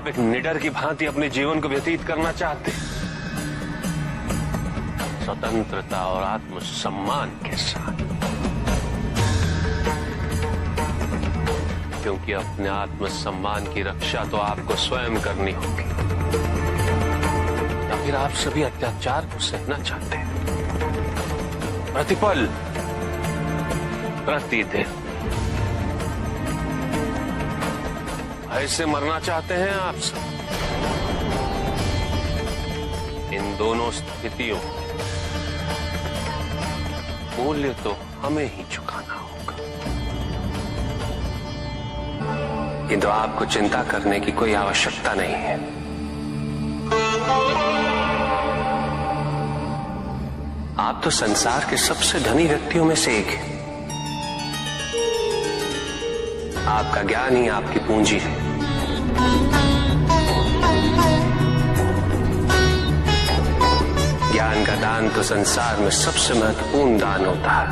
एक निडर की भांति अपने जीवन को व्यतीत करना चाहते हैं, स्वतंत्रता और आत्मसम्मान के साथ, क्योंकि अपने आत्मसम्मान की रक्षा तो आपको स्वयं करनी होगी, या फिर आप सभी अत्याचार को सहना चाहते हैं, प्रतिपल प्रतिदिन ऐसे मरना चाहते हैं आप सब। इन दोनों स्थितियों मूल्य तो हमें ही चुकाना होगा, किंतु आपको चिंता करने की कोई आवश्यकता नहीं है। आप तो संसार के सबसे धनी व्यक्तियों में से एक हैं। आपका ज्ञान ही आपकी पूंजी है। ज्ञान का दान तो संसार में सबसे महत्वपूर्ण दान होता है,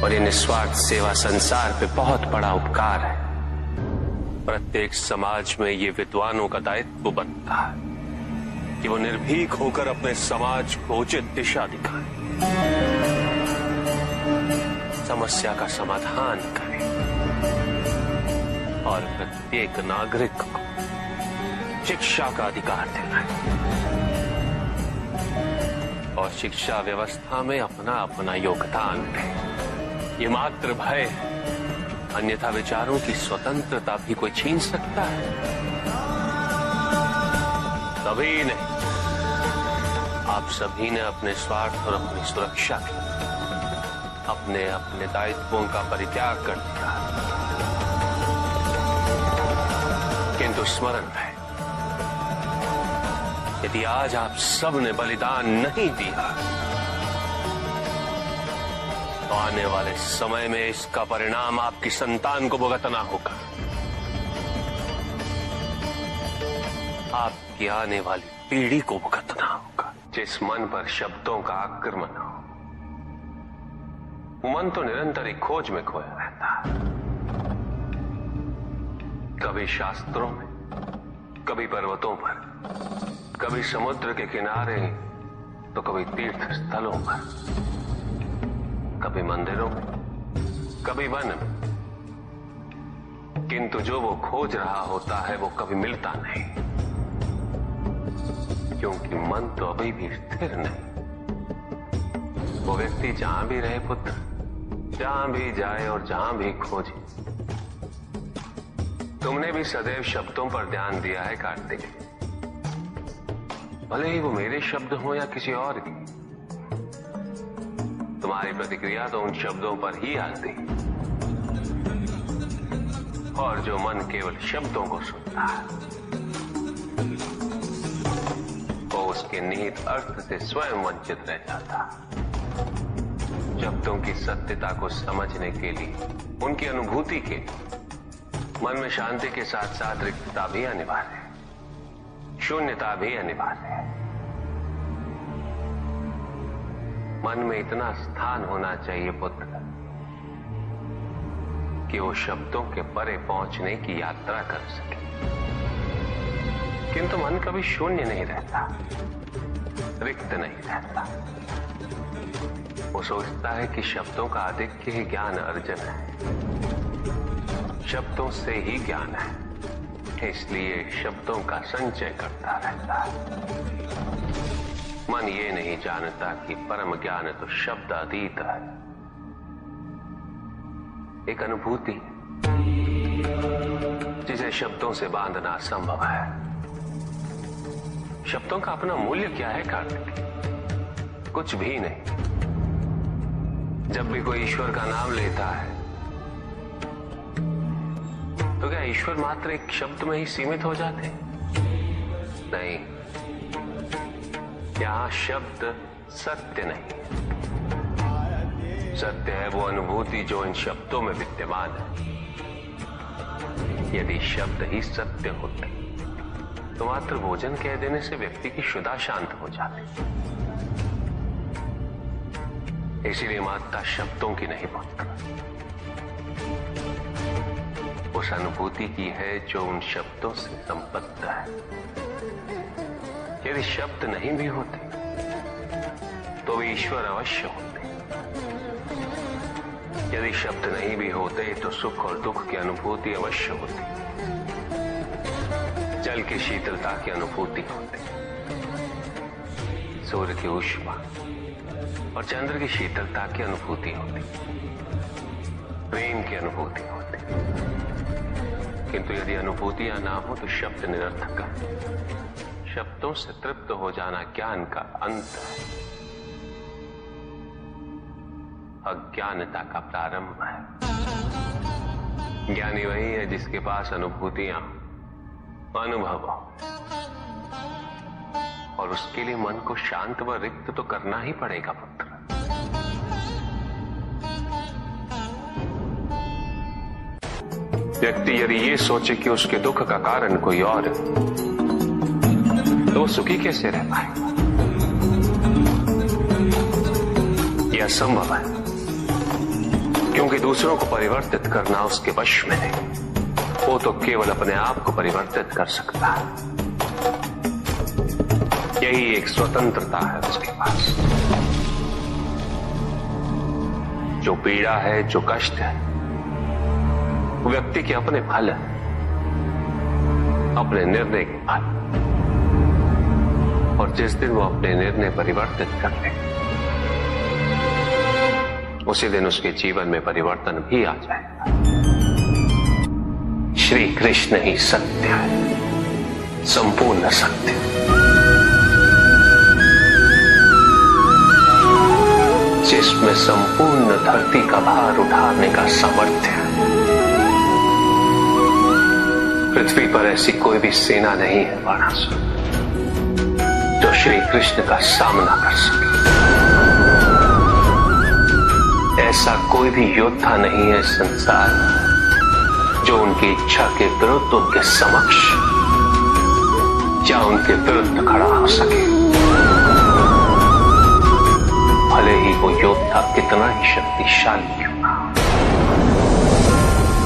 और ये निस्वार्थ सेवा संसार पे बहुत बड़ा उपकार है। प्रत्येक समाज में ये विद्वानों का दायित्व बनता है कि वो निर्भीक होकर अपने समाज को उचित दिशा दिखाएं, समस्या का समाधान करें और प्रत्येक नागरिक को शिक्षा का अधिकार दिलाएं और शिक्षा व्यवस्था में अपना अपना योगदान दें। ये मात्र भय है, अन्यथा विचारों की स्वतंत्रता भी कोई छीन सकता है? कभी नहीं। आप सभी ने अपने स्वार्थ और अपनी सुरक्षा के अपने अपने दायित्वों का परित्याग कर दिया, किंतु स्मरण रहे, यदि आज आप सब ने बलिदान नहीं दिया तो आने वाले समय में इसका परिणाम आपकी संतान को भुगतना होगा। आपकी आने वाली पीढ़ी को भुगतना होगा। जिस मन पर शब्दों का आक्रमण हो, मन तो निरंतर ही खोज में खोया रहता है, कभी शास्त्रों में, कभी पर्वतों पर, कभी समुद्र के किनारे, तो कभी तीर्थ स्थलों पर, कभी मंदिरों में, कभी वन में, किंतु जो वो खोज रहा होता है वो कभी मिलता नहीं, क्योंकि मन तो अभी भी स्थिर नहीं। वो व्यक्ति जहां भी रहे पुत्र, जहां भी जाए और जहां भी खोजे। तुमने भी सदैव शब्दों पर ध्यान दिया है कार्तिक, भले ही वो मेरे शब्द हो या किसी और की। तुम्हारी प्रतिक्रिया तो उन शब्दों पर ही आती, और जो मन केवल शब्दों को सुनता है वो उसके निहित अर्थ से स्वयं वंचित रह जाता। शब्दों की सत्यता को समझने के लिए, उनकी अनुभूति के लिए मन में शांति के साथ साथ रिक्तता भी अनिवार्य है, शून्यता भी अनिवार्य है। मन में इतना स्थान होना चाहिए पुत्र कि वो शब्दों के परे पहुंचने की यात्रा कर सके, किंतु मन कभी शून्य नहीं रहता, रिक्त नहीं रहता। वो सोचता है कि शब्दों का आधिक्य ही ज्ञान अर्जन है, शब्दों से ही ज्ञान है, इसलिए शब्दों का संचय करता रहता है। मन ये नहीं जानता कि परम ज्ञान तो शब्द अतीत है, एक अनुभूति जिसे शब्दों से बांधना असंभव है। शब्दों का अपना मूल्य क्या है कार्तिक? कुछ भी नहीं। जब भी कोई ईश्वर का नाम लेता है तो क्या ईश्वर मात्र एक शब्द में ही सीमित हो जाते? नहीं, यहां शब्द सत्य नहीं, सत्य है वो अनुभूति जो इन शब्दों में विद्यमान है। यदि शब्द ही सत्य होते तो मात्र भोजन कह देने से व्यक्ति की क्षुधा शांत हो जाती। इसीलिए महत्ता शब्दों की नहीं पुत्र, उस अनुभूति की है जो उन शब्दों से संबद्ध है। यदि शब्द नहीं भी होते तो वे ईश्वर अवश्य होते। यदि शब्द नहीं भी होते तो सुख और दुख की अनुभूति अवश्य होती। जल की शीतलता की अनुभूति होती, सूर्य की ऊष्मा और चंद्र की शीतलता की अनुभूति होती, प्रेम की अनुभूति होती। किंतु यदि अनुभूतियां ना हो तो शब्द निरर्थक है। शब्दों से तृप्त हो जाना ज्ञान का अंत है, अज्ञानता का प्रारंभ है। ज्ञानी वही है जिसके पास अनुभूतियां, अनुभव हो, और उसके लिए मन को शांत व रिक्त तो करना ही पड़ेगा पुत्र। व्यक्ति यदि ये सोचे कि उसके दुख का कारण कोई और है तो वो सुखी कैसे रह पाएगा? यह असंभव है, क्योंकि दूसरों को परिवर्तित करना उसके वश में नहीं। वो तो केवल अपने आप को परिवर्तित कर सकता है। यही एक स्वतंत्रता है उसके पास। जो पीड़ा है, जो कष्ट है, वो व्यक्ति के अपने फल है, अपने निर्णय के फल। और जिस दिन वो अपने निर्णय परिवर्तित कर ले, उसी दिन उसके जीवन में परिवर्तन भी आ जाएगा। श्री कृष्ण ही सत्य है, संपूर्ण सत्य। जिसमें संपूर्ण धरती का भार उठाने का सामर्थ्य है। पृथ्वी पर ऐसी कोई भी सेना नहीं है बाणासुर जो श्री कृष्ण का सामना कर सके। ऐसा कोई भी योद्धा नहीं है संसार में जो उनकी इच्छा के विरुद्ध उनके समक्ष या उनके विरुद्ध खड़ा हो सके। भले ही वो योद्धा कितना ही शक्तिशाली क्यों ना हो,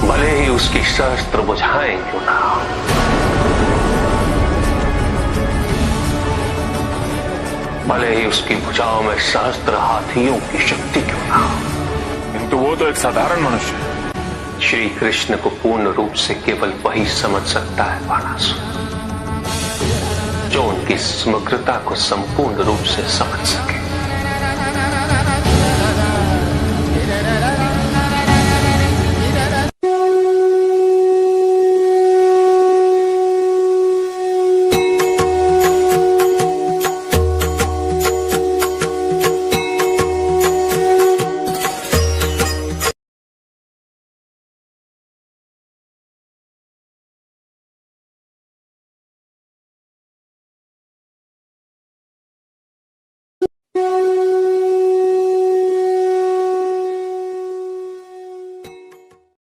भले ही उसकी शस्त्र बुझाएं क्यों ना हो, भले ही उसकी भुजाओं में सहस्त्र हाथियों की शक्ति क्यों ना हो, किंतु वो तो एक साधारण मनुष्य है। श्री कृष्ण को पूर्ण रूप से केवल वही समझ सकता है बाणासुर जो उनकी समग्रता को संपूर्ण रूप से समझ सके।